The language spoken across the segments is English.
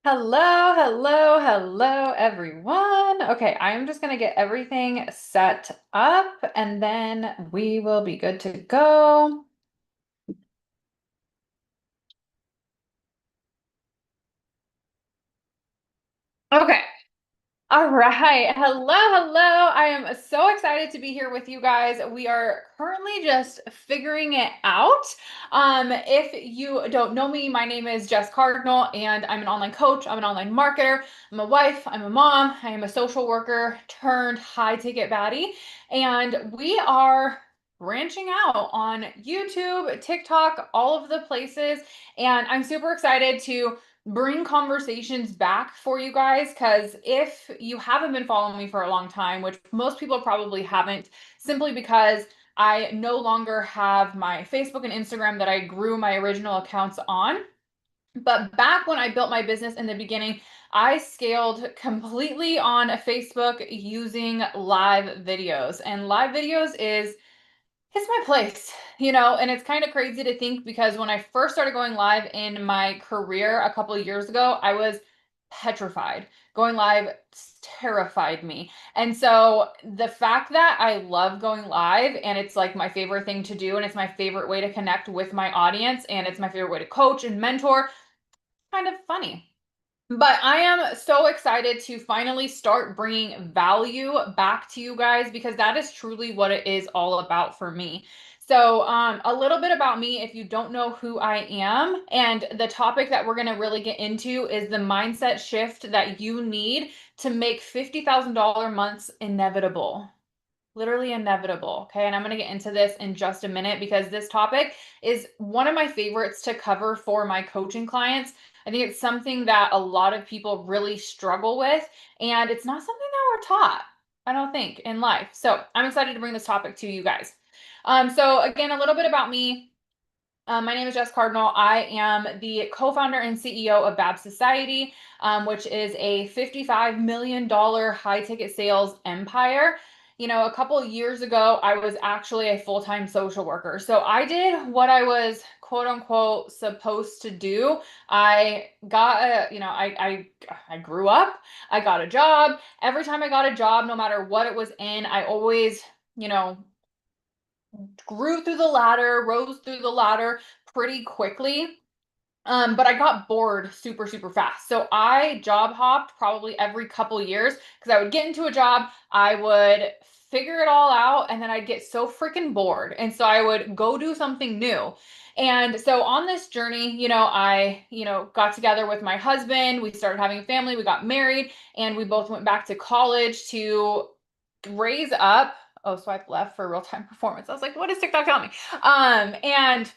Hello, everyone. Okay, I'm just gonna get everything set up and then we will be good to go. Okay. All right. Hello. I am so excited to be here with you guys. We are currently just figuring it out. If you don't know me, my name is Jess Cardinal, and I'm an online coach. I'm an online marketer. I'm a wife. I'm a mom. I am a social worker turned high ticket baddie. And we are branching out on YouTube, TikTok, all of the places. And I'm super excited to bring conversations back for you guys because if you haven't been following me for a long time, which most people probably haven't, simply because I no longer have my Facebook and Instagram that I grew my original accounts on. But back when I built my business in the beginning, I scaled completely on Facebook using live videos. And live videos is it's my place, and it's kind of crazy to think because when I first started going live in my career a couple of years ago, I was petrified. Going live terrified me. And so the fact that I love going live and it's like my favorite thing to do and it's my favorite way to connect with my audience and it's my favorite way to coach and mentor, kind of funny. But I am so excited to finally start bringing value back to you guys because that is truly what it is all about for me. So, a little bit about me if you don't know who I am. And the topic that we're going to really get into is the mindset shift that you need to make $50,000 months inevitable. Literally inevitable. Okay. And I'm going to get into this in just a minute because this topic is one of my favorites to cover for my coaching clients. I think it's something that a lot of people really struggle with, and it's not something that we're taught, I don't think, in life. So I'm excited to bring this topic to you guys. So, again, a little bit about me. My name is Jess Cardinal. I am the co-founder and CEO of Bab Society, which is a $55 million high ticket sales empire. A couple of years ago, I was actually a full-time social worker. So I did what I was quote unquote supposed to do. I got I grew up, I got a job. Every time I got a job, no matter what it was in, I always, you know, grew through the ladder, rose through the ladder pretty quickly. But I got bored super, super fast. So I job hopped probably every couple years because I would get into a job, I would figure it all out, and then I'd get so freaking bored. And so I would go do something new. And so on this journey, I, got together with my husband, we started having a family, we got married, and we both went back to college to raise up. Oh, swipe left for real time performance. I was like, what is TikTok telling me? And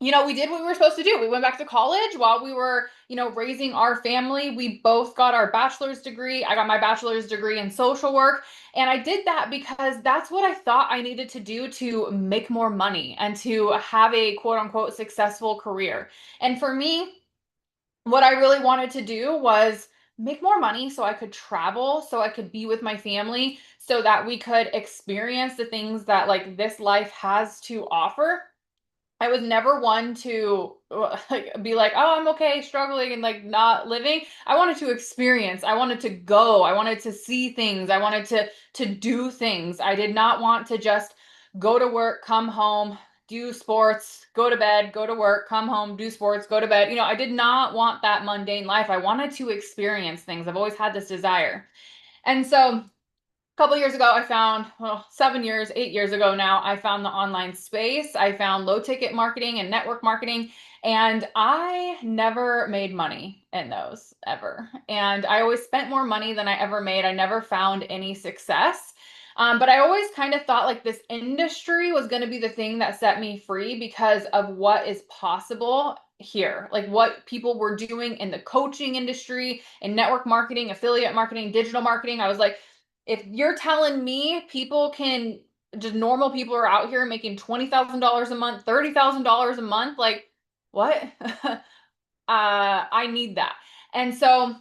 we did what we were supposed to do. We went back to college while we were, raising our family. We both got our bachelor's degree. I got my bachelor's degree in social work. And I did that because that's what I thought I needed to do to make more money and to have a quote unquote successful career. And for me, what I really wanted to do was make more money so I could travel, so I could be with my family, so that we could experience the things that like this life has to offer. I was never one to like be like, oh, I'm okay struggling and like not living. I wanted to experience. I wanted to go. I wanted to see things. I wanted to do things. I did not want to just go to work, come home, do sports, go to bed, go to work, come home, do sports, go to bed. I did not want that mundane life. I wanted to experience things. I've always had this desire. And so couple years ago, I found, well, 7 years, 8 years ago now, I found the online space. I found low ticket marketing and network marketing, and I never made money in those ever. And I always spent more money than I ever made. I never found any success. But I always kind of thought like this industry was going to be the thing that set me free because of what is possible here, like what people were doing in the coaching industry, in network marketing, affiliate marketing, digital marketing. I was like, if you're telling me people can just normal people are out here making $20,000 a month, $30,000 a month, like what? I need that. And so,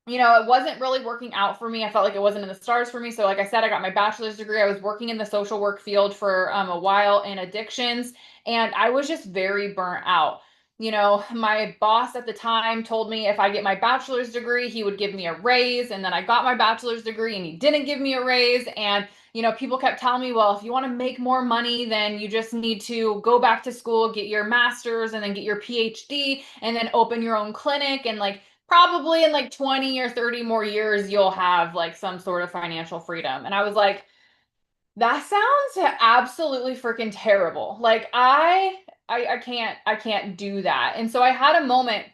it wasn't really working out for me. I felt like it wasn't in the stars for me. So, like I said, I got my bachelor's degree. I was working in the social work field for a while in addictions, and I was just very burnt out. My boss at the time told me if I get my bachelor's degree, he would give me a raise. And then I got my bachelor's degree and he didn't give me a raise. And, people kept telling me, well, if you want to make more money, then you just need to go back to school, get your master's, and then get your PhD, and then open your own clinic. And like, probably in like 20 or 30 more years, you'll have like some sort of financial freedom. And I was like, that sounds absolutely freaking terrible. Like I can't do that. And so I had a moment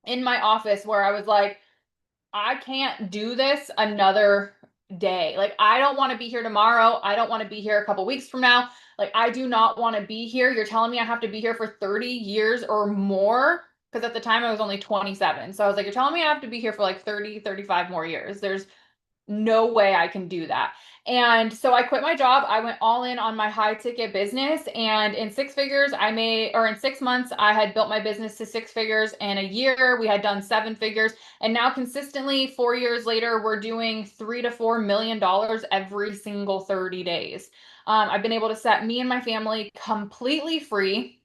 in my office where I was like, I can't do this another day. Like I don't want to be here tomorrow. I don't want to be here a couple weeks from now. Like I do not want to be here. You're telling me I have to be here for 30 years or more, because at the time I was only 27. So I was like, you're telling me I have to be here for like 30, 35 more years. There's no way I can do that. And so I quit my job. I went all in on my high ticket business. And in 6 figures, in 6 months, I had built my business to 6 figures. In a year, we had done 7 figures. And now, consistently, 4 years later, we're doing $3 to $4 million every single 30 days. I've been able to set me and my family completely free.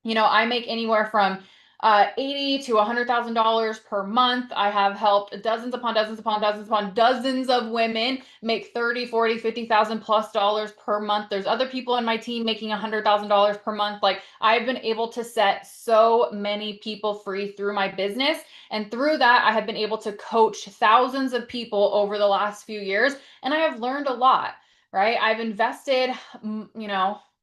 I make anywhere from $80,000 to $100,000 per month. I have helped dozens upon dozens upon dozens upon dozens of women make 30, 40, 50,000 plus dollars per month. There's other people in my team making $100,000 per month. Like I've been able to set so many people free through my business. And through that, I have been able to coach thousands of people over the last few years. And I have learned a lot, right? I've invested,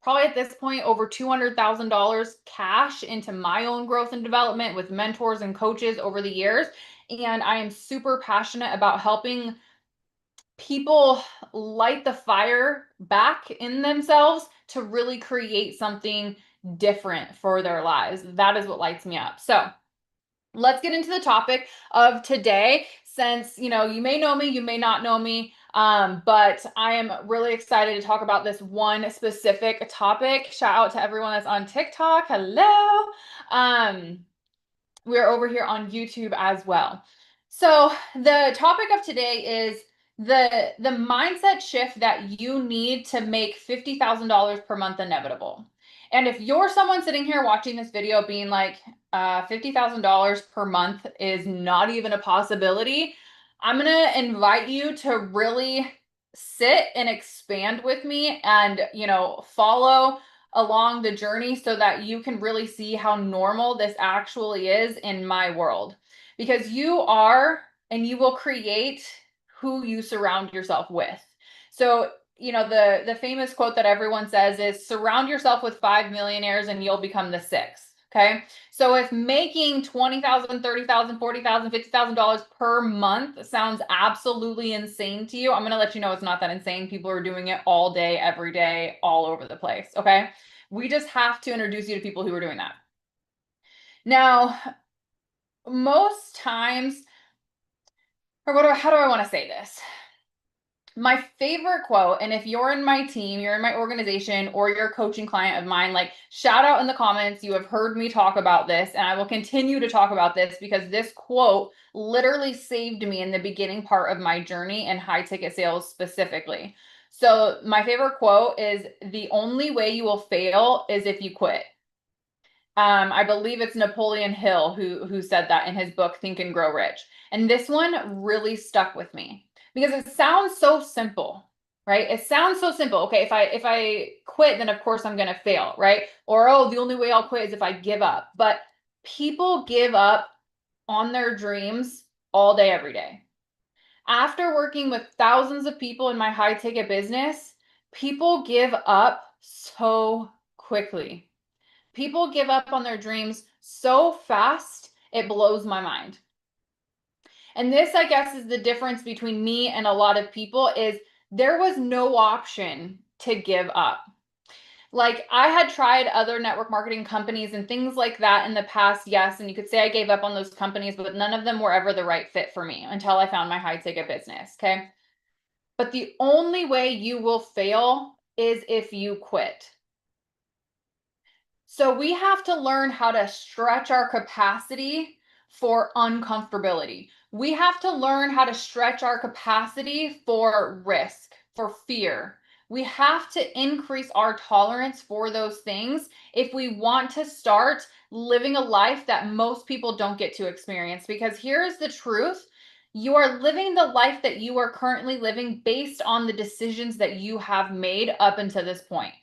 probably at this point over $200,000 cash into my own growth and development with mentors and coaches over the years. And I am super passionate about helping people light the fire back in themselves to really create something different for their lives. That is what lights me up. So let's get into the topic of today. Since, you may know me, you may not know me, but I am really excited to talk about this one specific topic. Shout out to everyone that's on TikTok. Hello. We're over here on YouTube as well. So the topic of today is the mindset shift that you need to make $50,000 per month inevitable. And if you're someone sitting here watching this video being like, $50,000 per month is not even a possibility, I'm going to invite you to really sit and expand with me and, follow along the journey so that you can really see how normal this actually is in my world. Because you are and you will create who you surround yourself with. So, the famous quote that everyone says is surround yourself with 5 millionaires and you'll become the sixth. Okay. So if making $20,000, $30,000, $40,000, $50,000 per month sounds absolutely insane to you, I'm going to let you know it's not that insane. People are doing it all day, every day, all over the place. Okay. We just have to introduce you to people who are doing that. Now, most times, how do I want to say this? My favorite quote, and if you're in my team, you're in my organization, or you're a coaching client of mine, like shout out in the comments. You have heard me talk about this, and I will continue to talk about this because this quote literally saved me in the beginning part of my journey in high ticket sales specifically. So my favorite quote is, the only way you will fail is if you quit. I believe it's Napoleon Hill who said that in his book, Think and Grow Rich. And this one really stuck with me because it sounds so simple, right? It sounds so simple. Okay, if I quit, then of course I'm going to fail, right? Or, oh, the only way I'll quit is if I give up. But people give up on their dreams all day, every day. After working with thousands of people in my high ticket business, people give up so quickly. People give up on their dreams so fast, it blows my mind. And this, I guess, is the difference between me and a lot of people, is there was no option to give up. Like I had tried other network marketing companies and things like that in the past, yes, and you could say I gave up on those companies, but none of them were ever the right fit for me until I found my high ticket business, okay? But the only way you will fail is if you quit. So we have to learn how to stretch our capacity for uncomfortability. We have to learn how to stretch our capacity for risk, for fear. We have to increase our tolerance for those things if we want to start living a life that most people don't get to experience. Because here's the truth. You are living the life that you are currently living based on the decisions that you have made up until this point.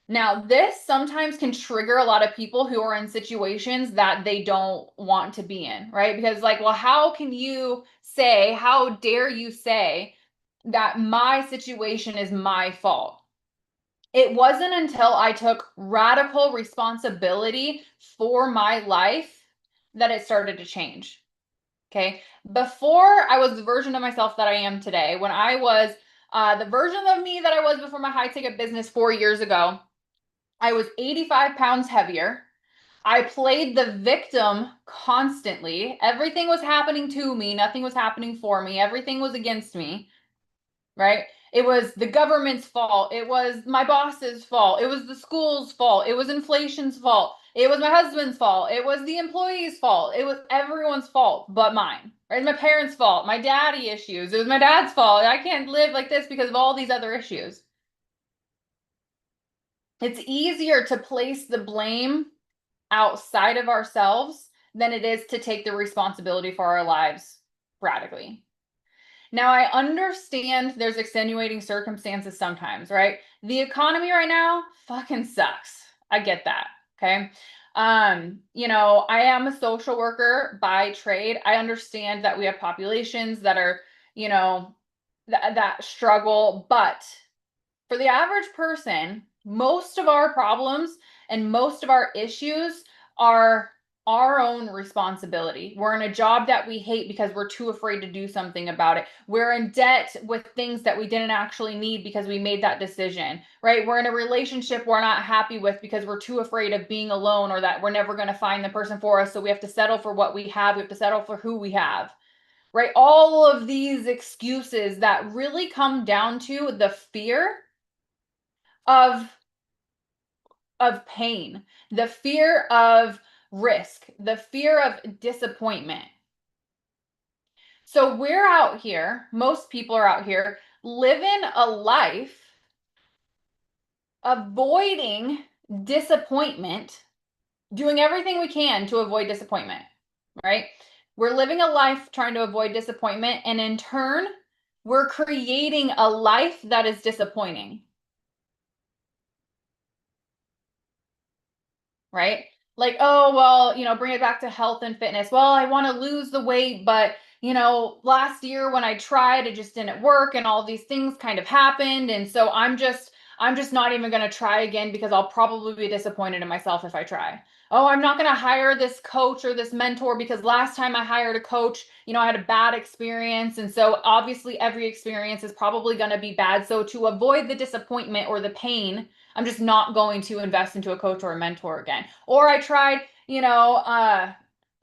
Now, this sometimes can trigger a lot of people who are in situations that they don't want to be in, right? Because, like, well, how can you say, how dare you say that my situation is my fault? It wasn't until I took radical responsibility for my life that it started to change. Okay. Before, I was the version of myself that I am today. When I was the version of me that I was before my high ticket business 4 years ago, I was 85 pounds heavier. I played the victim constantly. Everything was happening to me. Nothing was happening for me. Everything was against me, right? It was the government's fault. It was my boss's fault. It was the school's fault. It was inflation's fault. It was my husband's fault. It was the employee's fault. It was everyone's fault but mine, right? My parents' fault. My daddy issues. It was my dad's fault. I can't live like this because of all these other issues. It's easier to place the blame outside of ourselves than it is to take the responsibility for our lives radically. Now, I understand there's extenuating circumstances sometimes, right? The economy right now fucking sucks. I get that. Okay. I am a social worker by trade. I understand that we have populations that are, that struggle, but for the average person, most of our problems and most of our issues are our own responsibility. We're in a job that we hate because we're too afraid to do something about it. We're in debt with things that we didn't actually need because we made that decision, right? We're in a relationship we're not happy with because we're too afraid of being alone or that we're never going to find the person for us. So we have to settle for what we have. We have to settle for who we have, right? All of these excuses that really come down to the fear of pain, the fear of risk, the fear of disappointment. So we're out here, most people are out here living a life avoiding disappointment, doing everything we can to avoid disappointment, right? We're living a life trying to avoid disappointment, and in turn, we're creating a life that is disappointing. Right? Like, oh, well, bring it back to health and fitness. Well, I want to lose the weight, but last year when I tried, it just didn't work and all these things kind of happened. And so I'm just not even going to try again because I'll probably be disappointed in myself if I try. Oh, I'm not going to hire this coach or this mentor because last time I hired a coach, I had a bad experience. And so obviously every experience is probably going to be bad. So to avoid the disappointment or the pain, I'm just not going to invest into a coach or a mentor again. Or I tried,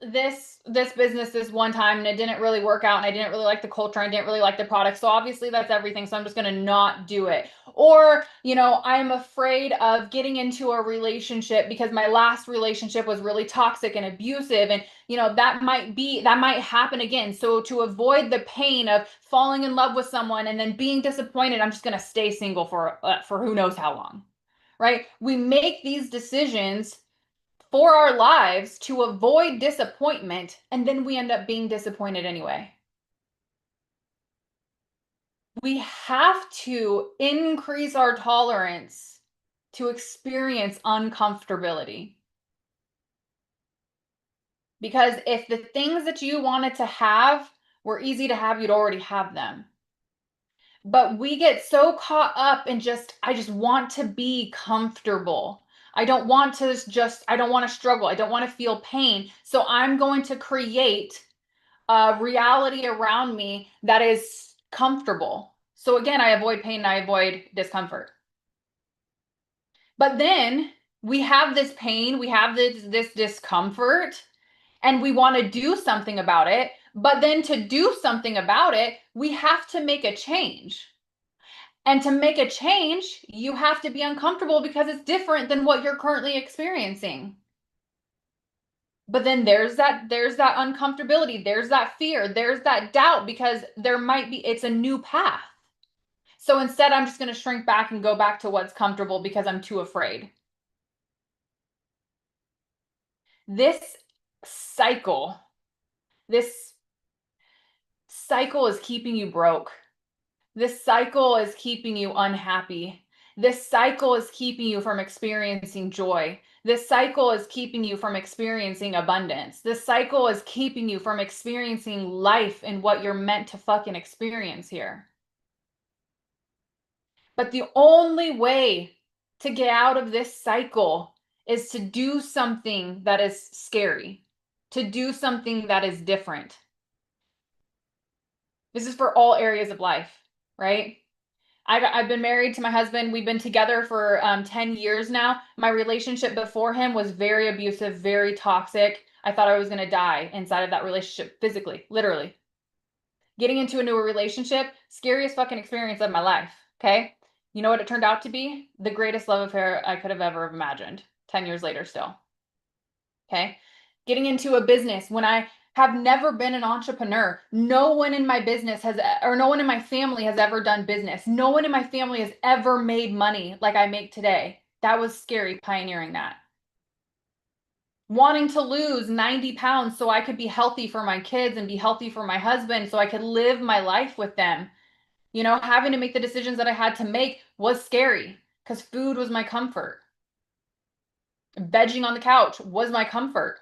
this business this one time and it didn't really work out and I didn't really like the culture, I didn't really like the product. So obviously that's everything. So I'm just going to not do it. Or, I'm afraid of getting into a relationship because my last relationship was really toxic and abusive, and that might happen again. So to avoid the pain of falling in love with someone and then being disappointed, I'm just going to stay single for who knows how long. Right? We make these decisions for our lives to avoid disappointment, and then we end up being disappointed anyway. We have to increase our tolerance to experience uncomfortability. Because if the things that you wanted to have were easy to have, you'd already have them. But we get so caught up in I just want to be comfortable. I don't want to struggle. I don't want to feel pain. So I'm going to create a reality around me that is comfortable. So again, I avoid pain, I avoid discomfort. But then we have this pain, we have this discomfort, and we want to do something about it. But then to do something about it, we have to make a change. And to make a change, you have to be uncomfortable because it's different than what you're currently experiencing. But then there's that uncomfortability, there's that fear, there's that doubt because it's a new path. So instead, I'm just going to shrink back and go back to what's comfortable because I'm too afraid. This cycle, this cycle is keeping you broke. This cycle is keeping you unhappy. This cycle is keeping you from experiencing joy. This cycle is keeping you from experiencing abundance. This cycle is keeping you from experiencing life and what you're meant to fucking experience here. But the only way to get out of this cycle is to do something that is scary, to do something that is different. This is for all areas of life, right? I've been married to my husband. We've been together for 10 years now. My relationship before him was very abusive, very toxic. I thought I was going to die inside of that relationship, physically, literally. Getting into a newer relationship, scariest fucking experience of my life. Okay. You know what it turned out to be? The greatest love affair I could have ever imagined 10 years later still. Okay. Getting into a business when I have never been an entrepreneur. No one in my business has, or no one in my family has ever done business. No one in my family has ever made money like I make today. That was scary, pioneering that. Wanting to lose 90 pounds so I could be healthy for my kids and be healthy for my husband so I could live my life with them. You know, having to make the decisions that I had to make was scary because food was my comfort. Vegging on the couch was my comfort.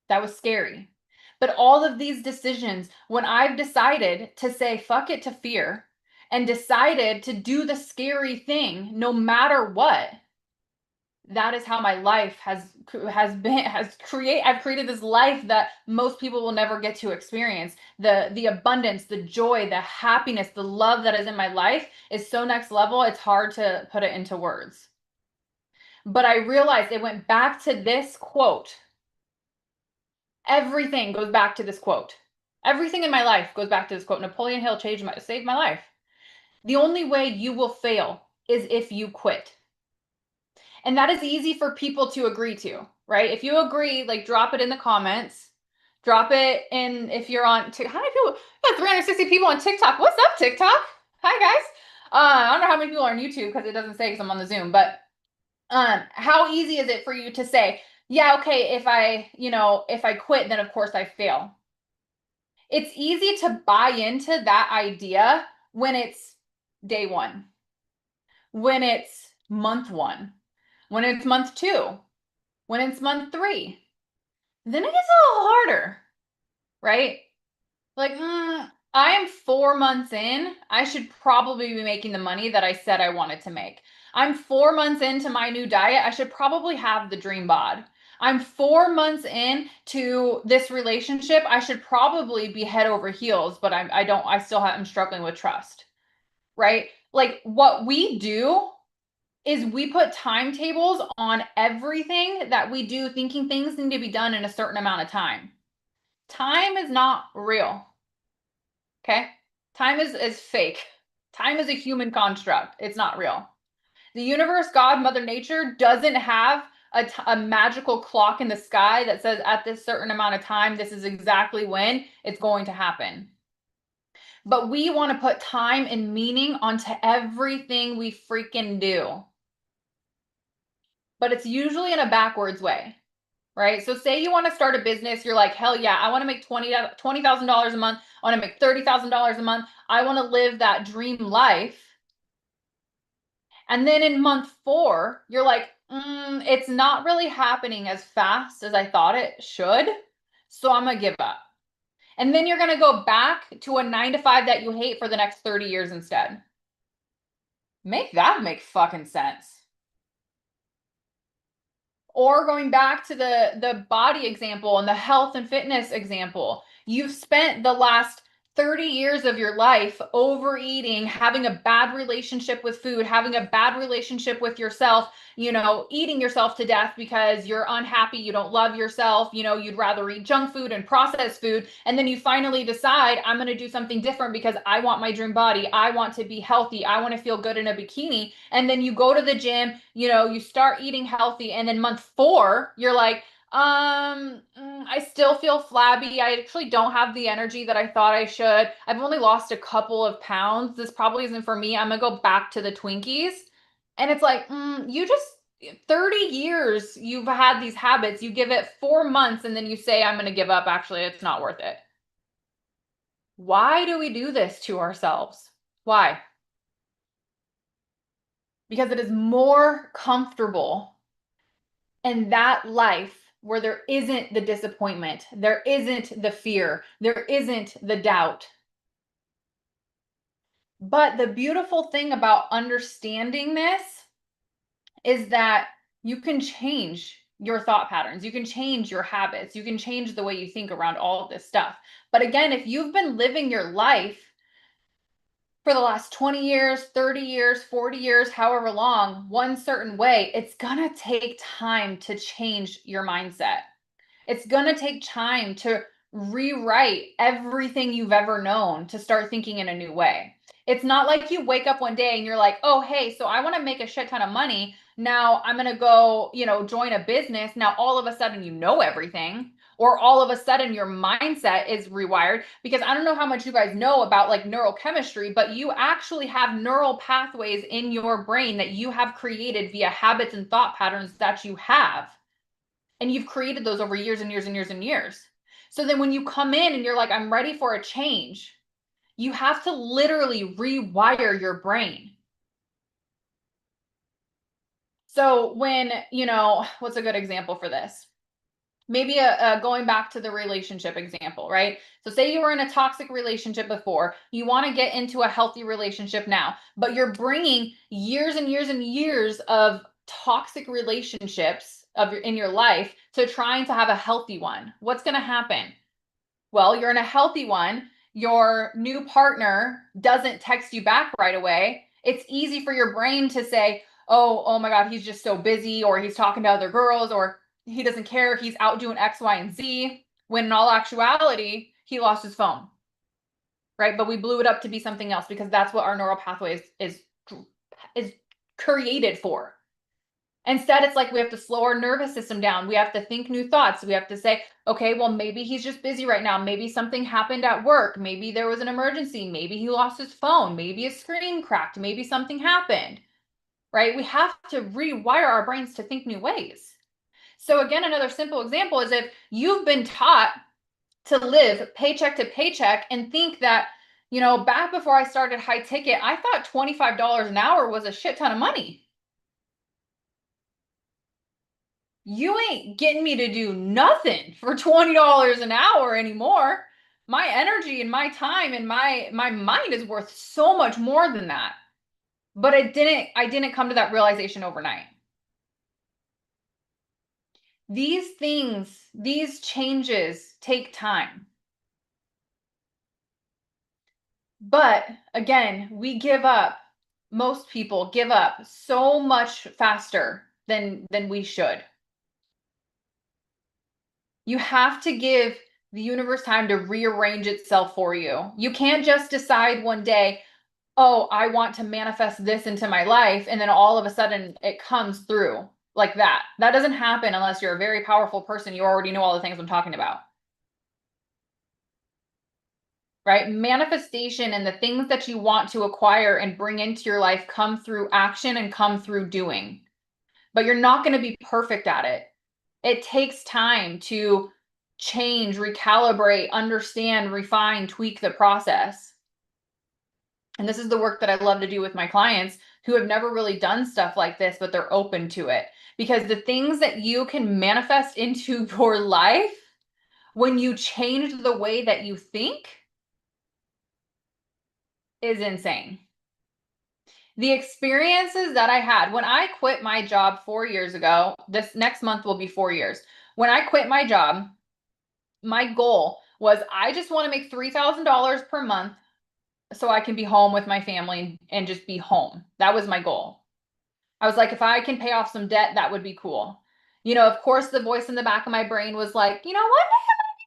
That was scary. But all of these decisions, when I've decided to say fuck it to fear and decided to do the scary thing no matter what, that is how my life I've created this life that most people will never get to experience. The abundance, the joy, the happiness, the love that is in my life is so next level, it's hard to put it into words. But I realized it went back to this quote. Everything goes back to this quote. Everything in my life goes back to this quote. Napoleon Hill saved my life. The only way you will fail is if you quit. And that is easy for people to agree to, right? If you agree, like drop it in the comments. Drop it in if you're on TikTok. How many people? Got 360 people on TikTok. What's up, TikTok? Hi, guys. I don't know how many people are on YouTube because it doesn't say because I'm on the Zoom, but how easy is it for you to say, yeah, okay, if I quit, then of course I fail. It's easy to buy into that idea when it's day one, when it's month one, when it's month two, when it's month three. Then it gets a little harder, right? Like, I am 4 months in. I should probably be making the money that I said I wanted to make. I'm 4 months into my new diet. I should probably have the dream bod. I'm 4 months into this relationship. I should probably be head over heels, but I'm struggling with trust, right? Like what we do is we put timetables on everything that we do, thinking things need to be done in a certain amount of time. Time is not real. Okay? Time is fake. Time is a human construct. It's not real. The universe, God, Mother Nature doesn't have a magical clock in the sky that says at this certain amount of time, this is exactly when it's going to happen. But we want to put time and meaning onto everything we freaking do. But it's usually in a backwards way, right? So say you want to start a business, you're like, hell yeah, I want to make $20,000 a month. I want to make $30,000 a month. I want to live that dream life. And then in month 4, you're like, it's not really happening as fast as I thought it should. So I'm going to give up. And then you're going to go back to a 9-to-5 that you hate for the next 30 years instead. Make that make fucking sense. Or going back to the body example and the health and fitness example, you've spent the last 30 years of your life overeating, having a bad relationship with food, having a bad relationship with yourself, eating yourself to death because you're unhappy, you don't love yourself, you'd rather eat junk food and processed food. And then you finally decide, I'm going to do something different because I want my dream body. I want to be healthy. I want to feel good in a bikini. And then you go to the gym, you start eating healthy. And then month 4, you're like, I still feel flabby. I actually don't have the energy that I thought I should. I've only lost a couple of pounds. This probably isn't for me. I'm gonna go back to the Twinkies. And it's like, you just 30 years you've had these habits. You give it 4 months and then you say, I'm gonna give up. Actually, it's not worth it. Why do we do this to ourselves? Why? Because it is more comfortable in that life where there isn't the disappointment, there isn't the fear, there isn't the doubt. But the beautiful thing about understanding this is that you can change your thought patterns, you can change your habits, you can change the way you think around all of this stuff. But again, if you've been living your life for the last 20 years, 30 years, 40 years, however long, one certain way, it's gonna take time to change your mindset. It's going to take time to rewrite everything you've ever known to start thinking in a new way. It's not like you wake up one day and you're like, oh, hey, so I want to make a shit ton of money. Now I'm going to go, join a business. Now all of a sudden you know everything, or all of a sudden your mindset is rewired. Because I don't know how much you guys know about like neurochemistry, but you actually have neural pathways in your brain that you have created via habits and thought patterns that you have. And you've created those over years and years and years and years. So then when you come in and you're like, I'm ready for a change, you have to literally rewire your brain. So when, what's a good example for this? Maybe going back to the relationship example, right? So say you were in a toxic relationship before, you want to get into a healthy relationship now, but you're bringing years and years and years of toxic relationships in your life to trying to have a healthy one. What's going to happen? Well, you're in a healthy one. Your new partner doesn't text you back right away. It's easy for your brain to say, oh my God, he's just so busy, or he's talking to other girls, or he doesn't care. He's out doing X, Y, and Z. When in all actuality, he lost his phone. Right. But we blew it up to be something else because that's what our neural pathway is created for. Instead, it's like we have to slow our nervous system down. We have to think new thoughts. We have to say, okay, well, maybe he's just busy right now. Maybe something happened at work. Maybe there was an emergency. Maybe he lost his phone. Maybe a screen cracked. Maybe something happened, right? We have to rewire our brains to think new ways. So again, another simple example is if you've been taught to live paycheck to paycheck and think that, back before I started high ticket, I thought $25 an hour was a shit ton of money. You ain't getting me to do nothing for $20 an hour anymore. My energy and my time and my mind is worth so much more than that. But I didn't come to that realization overnight. These things, these changes take time. But again, most people give up so much faster than we should. You have to give the universe time to rearrange itself for you. You can't just decide one day, oh, I want to manifest this into my life, and then all of a sudden it comes through like that. That doesn't happen unless you're a very powerful person. You already know all the things I'm talking about. Right? Manifestation and the things that you want to acquire and bring into your life come through action and come through doing. But you're not going to be perfect at it. It takes time to change, recalibrate, understand, refine, tweak the process. And this is the work that I love to do with my clients who have never really done stuff like this, but they're open to it. Because the things that you can manifest into your life when you change the way that you think is insane. The experiences that I had when I quit my job 4 years ago, this next month will be 4 years. When I quit my job, my goal was I just want to make $3,000 per month so I can be home with my family and just be home. That was my goal. I was like, if I can pay off some debt, that would be cool. Of course, the voice in the back of my brain was like, you know what?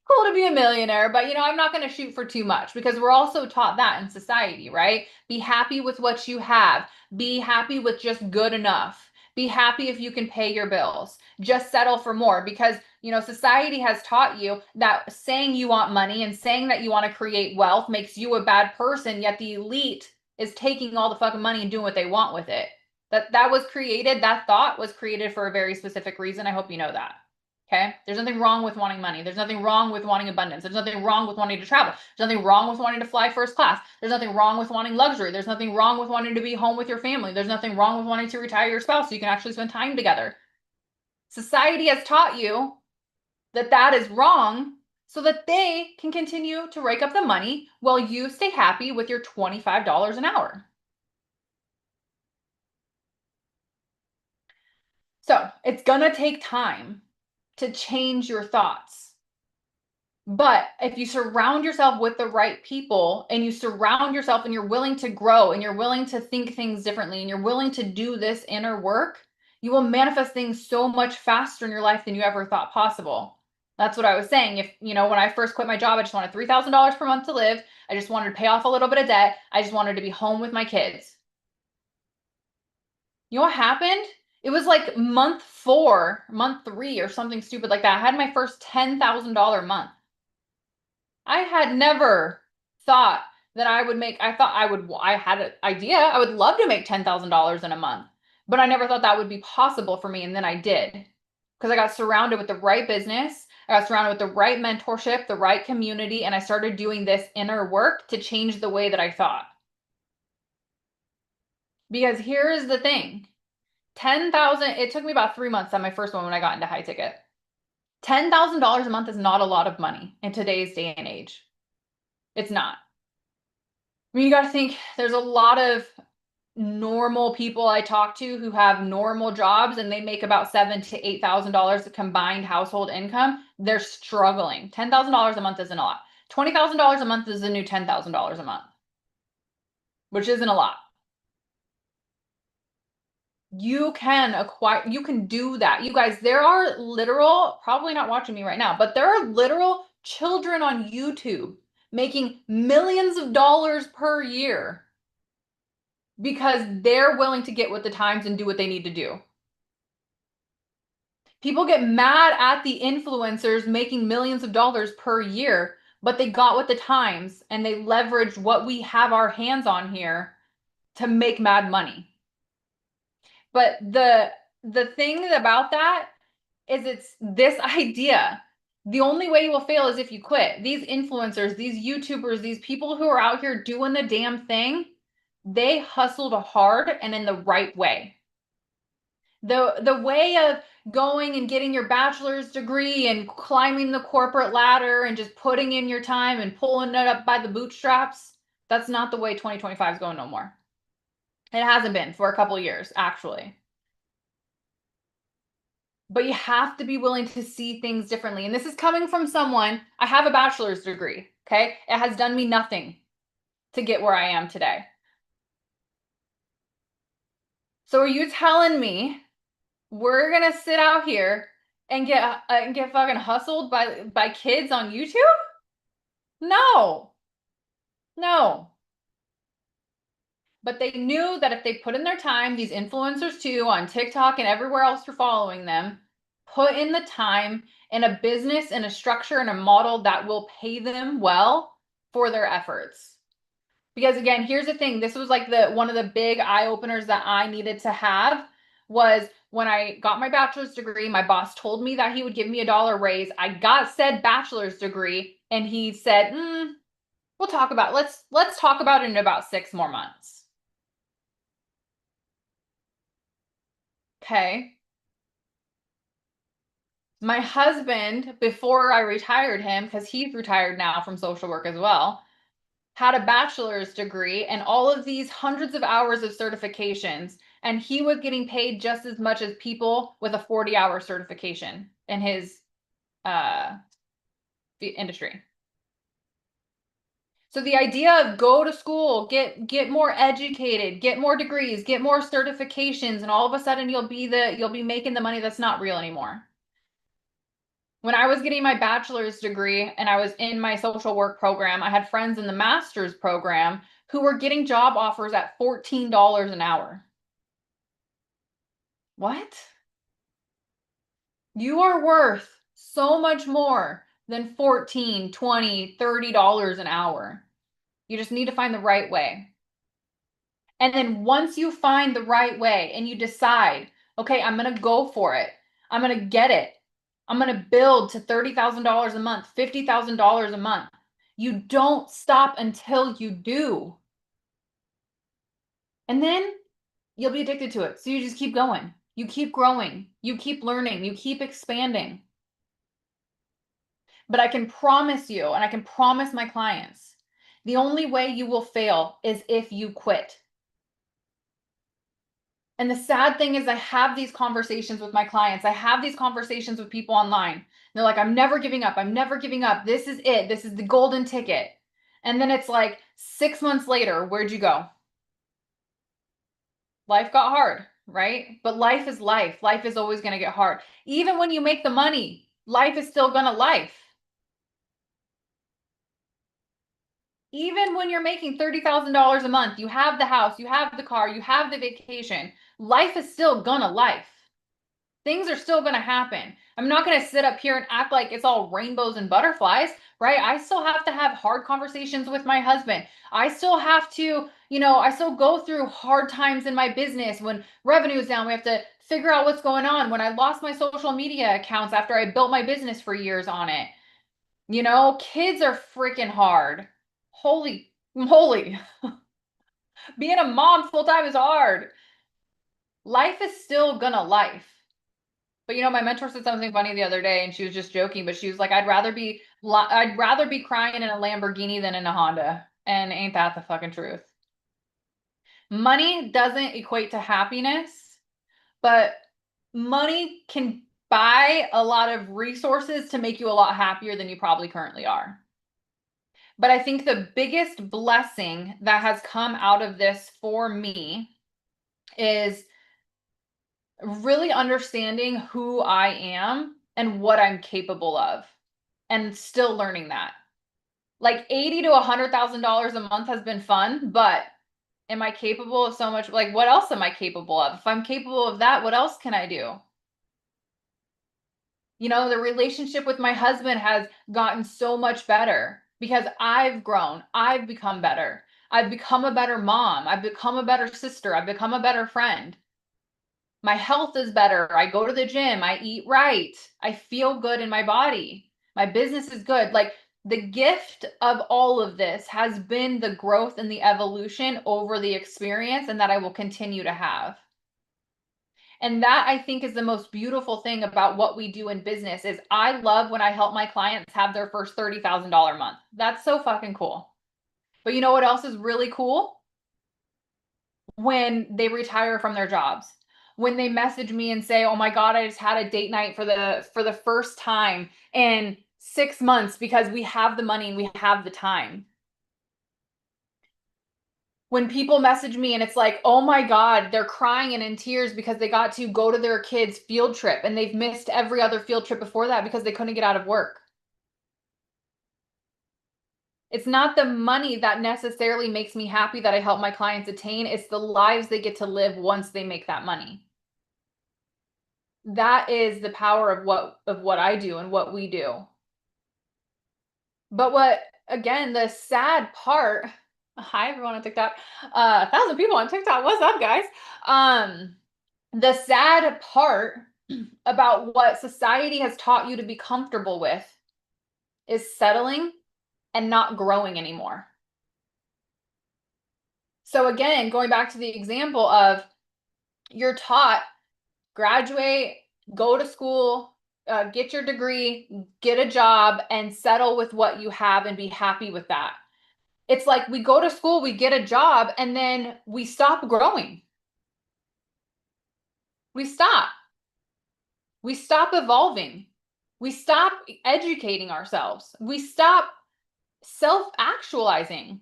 Cool to be a millionaire, but I'm not going to shoot for too much because we're also taught that in society, right? Be happy with what you have. Be happy with just good enough. Be happy if you can pay your bills. Just settle for more because Society has taught you that saying you want money and saying that you want to create wealth makes you a bad person, yet the elite is taking all the fucking money and doing what they want with it. That thought was created for a very specific reason. I hope you know that. Okay. There's nothing wrong with wanting money. There's nothing wrong with wanting abundance. There's nothing wrong with wanting to travel. There's nothing wrong with wanting to fly first class. There's nothing wrong with wanting luxury. There's nothing wrong with wanting to be home with your family. There's nothing wrong with wanting to retire your spouse so you can actually spend time together. Society has taught you that that is wrong so that they can continue to rake up the money while you stay happy with your $25 an hour. So it's going to take time to change your thoughts. But if you surround yourself with the right people and you surround yourself and you're willing to grow and you're willing to think things differently and you're willing to do this inner work, you will manifest things so much faster in your life than you ever thought possible. That's what I was saying. If, when I first quit my job, I just wanted $3,000 per month to live. I just wanted to pay off a little bit of debt. I just wanted to be home with my kids. You know what happened? It was like month 4, month 3 or something stupid like that. I had my first $10,000 month. I had never thought that I would make, I had an idea. I would love to make $10,000 in a month, but I never thought that would be possible for me. And then I did, because I got surrounded with the right business. I got surrounded with the right mentorship, the right community, and I started doing this inner work to change the way that I thought. Because here is the thing. 10,000, it took me about 3 months on my first one when I got into high ticket. $10,000 a month is not a lot of money in today's day and age. It's not. I mean, you got to think there's a lot of normal people I talk to who have normal jobs and they make about $7,000 to $8,000 combined household income. They're struggling. $10,000 a month isn't a lot. $20,000 a month is the new $10,000 a month, which isn't a lot. You can do that. You guys, there are literal, probably not watching me right now, but there are literal children on YouTube making millions of dollars per year because they're willing to get with the times and do what they need to do. People get mad at the influencers making millions of dollars per year, but they got with the times and they leveraged what we have our hands on here to make mad money. But the thing about that is it's this idea. The only way you will fail is if you quit. These influencers, these YouTubers, these people who are out here doing the damn thing, they hustled hard and in the right way. The way of going and getting your bachelor's degree and climbing the corporate ladder and just putting in your time and pulling it up by the bootstraps, that's not the way 2025 is going no more. It hasn't been for a couple of years, actually. But you have to be willing to see things differently. And this is coming from someone, I have a bachelor's degree, okay? It has done me nothing to get where I am today. So are you telling me we're gonna sit out here and get fucking hustled by kids on YouTube? No. But they knew that if they put in their time, these influencers too, on TikTok and everywhere else you're following them, put in the time in a business and a structure and a model that will pay them well for their efforts. Because again, here's the thing. This was like one of the big eye openers that I needed to have was when I got my bachelor's degree, my boss told me that he would give me $1 raise. I got said bachelor's degree and he said, we'll talk about, let's talk about it in about 6 more months. Okay. My husband, before I retired him, because he's retired now from social work as well, had a bachelor's degree and all of these hundreds of hours of certifications. And he was getting paid just as much as people with a 40-hour certification in his industry. So the idea of go to school, get more educated, get more degrees, get more certifications, and all of a sudden you'll be making the money, that's not real anymore. When I was getting my bachelor's degree and I was in my social work program, I had friends in the master's program who were getting job offers at $14 an hour. What? You are worth so much more than $14, $20, $30 an hour. You just need to find the right way. And then once you find the right way and you decide, okay, I'm going to go for it. I'm going to get it. I'm going to build to $30,000 a month, $50,000 a month. You don't stop until you do. And then you'll be addicted to it. So you just keep going. You keep growing. You keep learning. You keep expanding. But I can promise you, and I can promise my clients, the only way you will fail is if you quit. And the sad thing is I have these conversations with my clients. I have these conversations with people online. They're like, I'm never giving up. I'm never giving up. This is it. This is the golden ticket. And then it's like 6 months later, where'd you go? Life got hard, right? But life is life. Life is always going to get hard. Even when you make the money, life is still going to life. Even when you're making $30,000 a month, you have the house, you have the car, you have the vacation, life is still gonna life. Things are still gonna happen. I'm not gonna sit up here and act like it's all rainbows and butterflies, right? I still have to have hard conversations with my husband. I still have to, I still go through hard times in my business. When revenue is down, we have to figure out what's going on. When I lost my social media accounts after I built my business for years on it. Kids are freaking hard. Holy moly. Being a mom full time is hard. Life is still gonna life. But my mentor said something funny the other day, and she was just joking, but she was like, I'd rather be crying in a Lamborghini than in a Honda. And ain't that the fucking truth? Money doesn't equate to happiness, but money can buy a lot of resources to make you a lot happier than you probably currently are. But I think the biggest blessing that has come out of this for me is really understanding who I am and what I'm capable of, and still learning that. Like $80,000 to $100,000 a month has been fun, but am I capable of so much? Like, what else am I capable of? If I'm capable of that, what else can I do? The relationship with my husband has gotten so much better because I've grown. I've become better. I've become a better mom. I've become a better sister. I've become a better friend. My health is better. I go to the gym. I eat right. I feel good in my body. My business is good. Like, the gift of all of this has been the growth and the evolution over the experience, and that I will continue to have. And that, I think, is the most beautiful thing about what we do in business. Is I love when I help my clients have their first $30,000 month. That's so fucking cool. But you know what else is really cool? When they retire from their jobs. When they message me and say, "Oh my God, I just had a date night for the first time in 6 months because we have the money and we have the time." When people message me and it's like, "Oh my God, they're crying and in tears because they got to go to their kids' field trip and they've missed every other field trip before that because they couldn't get out of work." It's not the money that necessarily makes me happy that I help my clients attain. It's the lives they get to live once they make that money. That is the power of what I do and what we do. But again, the sad part, hi everyone on TikTok. 1,000 people on TikTok. What's up, guys? The sad part about what society has taught you to be comfortable with is settling and not growing anymore. So again, going back to the example of, you're taught, graduate, go to school, get your degree, get a job, and settle with what you have and be happy with that. It's like we go to school, we get a job, and then we stop growing. We stop. We stop evolving. We stop educating ourselves. We stop self-actualizing.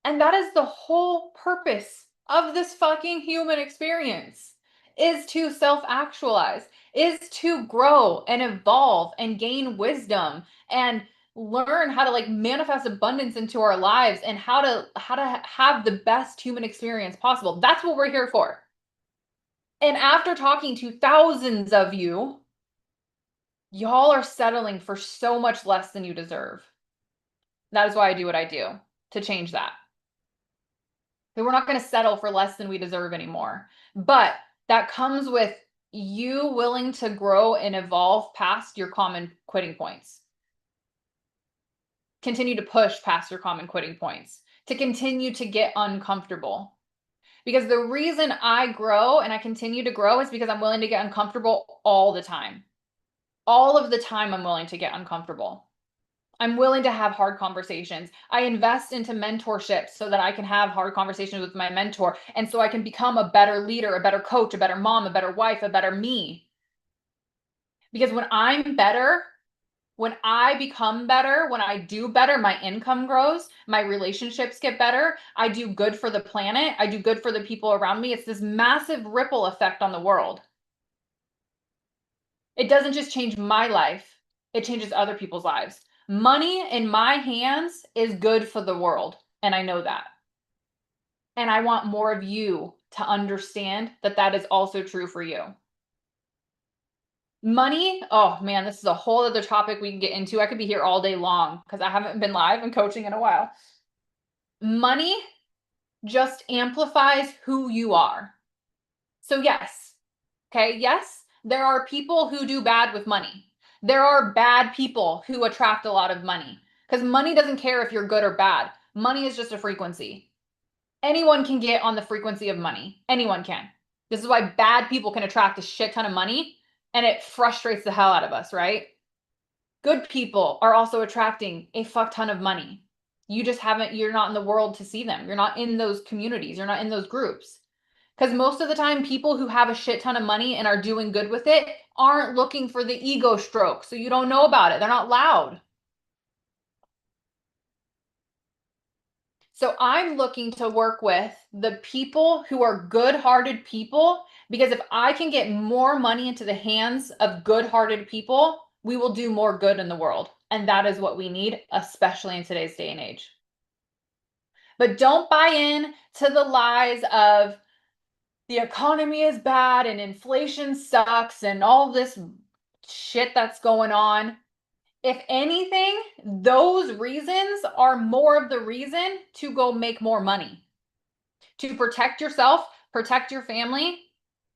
And that is the whole purpose of this fucking human experience, is to self-actualize, is to grow and evolve and gain wisdom and learn how to like manifest abundance into our lives and how to have the best human experience possible. That's what we're here for. And after talking to thousands of you, Y'all are settling for so much less than you deserve. That is why I do what I do, to change that. We're not going to settle for less than we deserve anymore. But that comes with you willing to grow and evolve past your common quitting points. Continue to push past your common quitting points, to continue to get uncomfortable. Because the reason I grow and I continue to grow is because I'm willing to get uncomfortable all the time. All of the time, I'm willing to get uncomfortable. I'm willing to have hard conversations. I invest into mentorship so that I can have hard conversations with my mentor. And so I can become a better leader, a better coach, a better mom, a better wife, a better me. Because when I'm better, when I become better, when I do better, my income grows, my relationships get better. I do good for the planet. I do good for the people around me. It's this massive ripple effect on the world. It doesn't just change my life, it changes other people's lives. Money in my hands is good for the world, and I know that. And I want more of you to understand that that is also true for you. Money, oh man, this is a whole other topic we can get into. I could be here all day long because I haven't been live and coaching in a while. Money just amplifies who you are. So yes, okay, yes, there are people who do bad with money. There are bad people who attract a lot of money because money doesn't care if you're good or bad. Money is just a frequency. Anyone can get on the frequency of money. Anyone can. This is why bad people can attract a shit ton of money and it frustrates the hell out of us, right? Good people are also attracting a fuck ton of money. You're not in the world to see them. You're not in those communities. You're not in those groups. Because most of the time, people who have a shit ton of money and are doing good with it aren't looking for the ego stroke. So you don't know about it. They're not loud. So I'm looking to work with the people who are good-hearted people, because if I can get more money into the hands of good-hearted people, we will do more good in the world. And that is what we need, especially in today's day and age. But don't buy in to the lies of the economy is bad and inflation sucks and all this shit that's going on. If anything, those reasons are more of the reason to go make more money, to protect yourself, protect your family,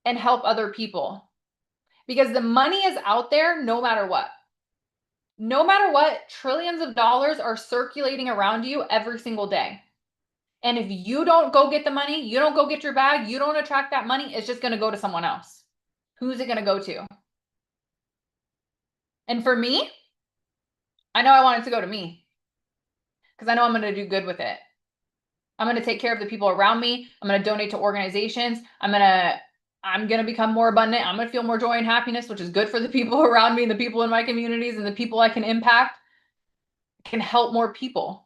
and help other people. Because the money is out there no matter what. No matter what, trillions of dollars are circulating around you every single day. And if you don't go get the money, you don't go get your bag, you don't attract that money, it's just going to go to someone else. Who's it going to go to? And for me, I know I want it to go to me because I know I'm going to do good with it. I'm going to take care of the people around me. I'm going to donate to organizations. I'm going to become more abundant. I'm going to feel more joy and happiness, which is good for the people around me and the people in my communities and the people I can impact. I can help more people.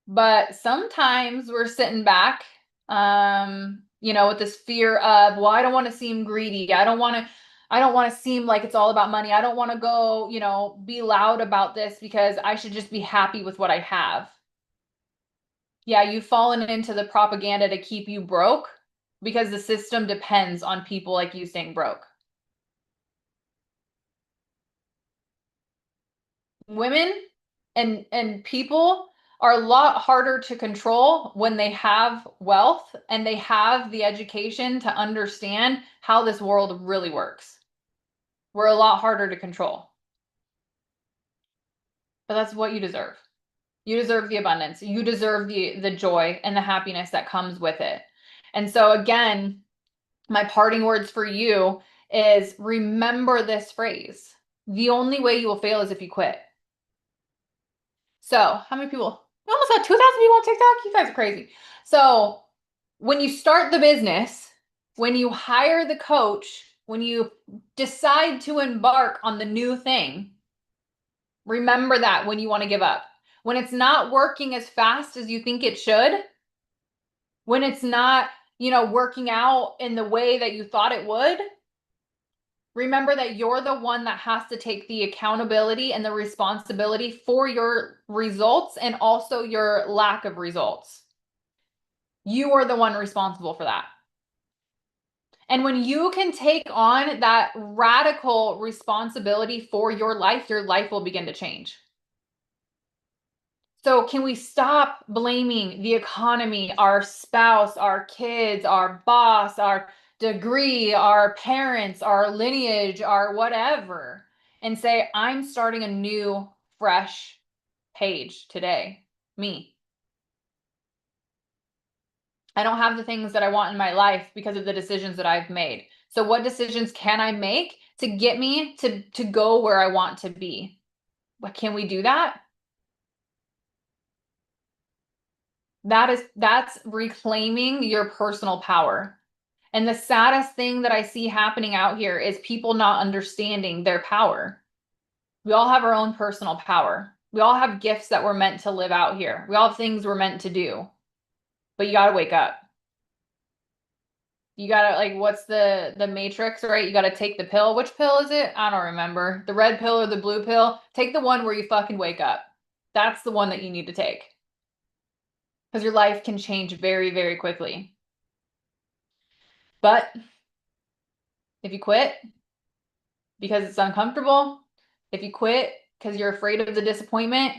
But sometimes we're sitting back, with this fear of, well, I don't want to seem greedy. I don't want to seem like it's all about money. I don't want to go, be loud about this because I should just be happy with what I have. Yeah, you've fallen into the propaganda to keep you broke because the system depends on people like you staying broke. Women and people are a lot harder to control when they have wealth and they have the education to understand how this world really works. We're a lot harder to control. But that's what you deserve. You deserve the abundance. You deserve the joy and the happiness that comes with it. And so again, my parting words for you is remember this phrase. The only way you will fail is if you quit. So how many people? We almost got 2,000 people on TikTok. You guys are crazy. So when you start the business, when you hire the coach, when you decide to embark on the new thing, remember that when you want to give up. When it's not working as fast as you think it should, when it's not, working out in the way that you thought it would, remember that you're the one that has to take the accountability and the responsibility for your results and also your lack of results. You are the one responsible for that. And when you can take on that radical responsibility for your life will begin to change. So can we stop blaming the economy, our spouse, our kids, our boss, our degree, our parents, our lineage, our whatever, and say, I'm starting a new, fresh page today. Me. I don't have the things that I want in my life because of the decisions that I've made. So what decisions can I make to get me to go where I want to be? What can we do that? That's reclaiming your personal power. And the saddest thing that I see happening out here is people not understanding their power. We all have our own personal power. We all have gifts that we're meant to live out here. We all have things we're meant to do. But you got to wake up. You got to, like, what's the matrix, right? You got to take the pill. Which pill is it? I don't remember. The red pill or the blue pill? Take the one where you fucking wake up. That's the one that you need to take. Because your life can change very, very quickly. But if you quit because it's uncomfortable, if you quit because you're afraid of the disappointment,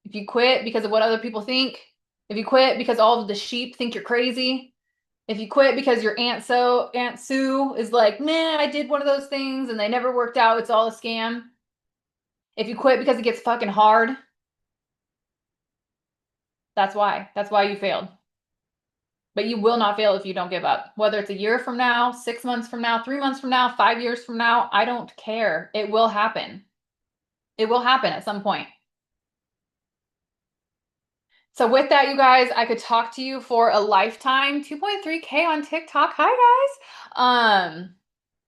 if you quit because of what other people think, if you quit because all of the sheep think you're crazy, if you quit because your Aunt Sue is like, man, I did one of those things and they never worked out, it's all a scam. If you quit because it gets fucking hard, that's why. That's why you failed. But you will not fail if you don't give up. Whether it's a year from now, 6 months from now, 3 months from now, 5 years from now, I don't care. It will happen. It will happen at some point. So with that, you guys, I could talk to you for a lifetime. 2.3K on TikTok. Hi, guys.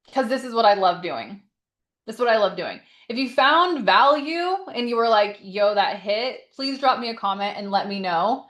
Because this is what I love doing. This is what I love doing. If you found value and you were like, yo, that hit, please drop me a comment and let me know.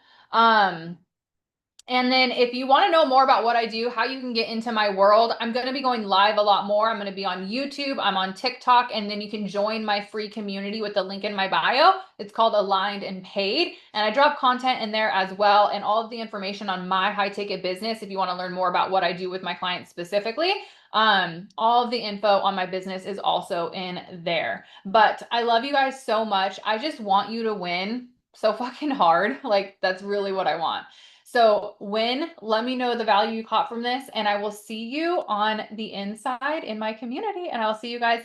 And then if you want to know more about what I do, how you can get into my world, I'm going to be going live a lot more. I'm going to be on YouTube, I'm on TikTok, and then you can join my free community with the link in my bio. It's called Aligned and Paid. And I drop content in there as well, and all of the information on my high ticket business if you want to learn more about what I do with my clients specifically. All of the info on my business is also in there. But I love you guys so much. I just want you to win so fucking hard. Like, that's really what I want. So let me know the value you caught from this, and I will see you on the inside in my community, and I'll see you guys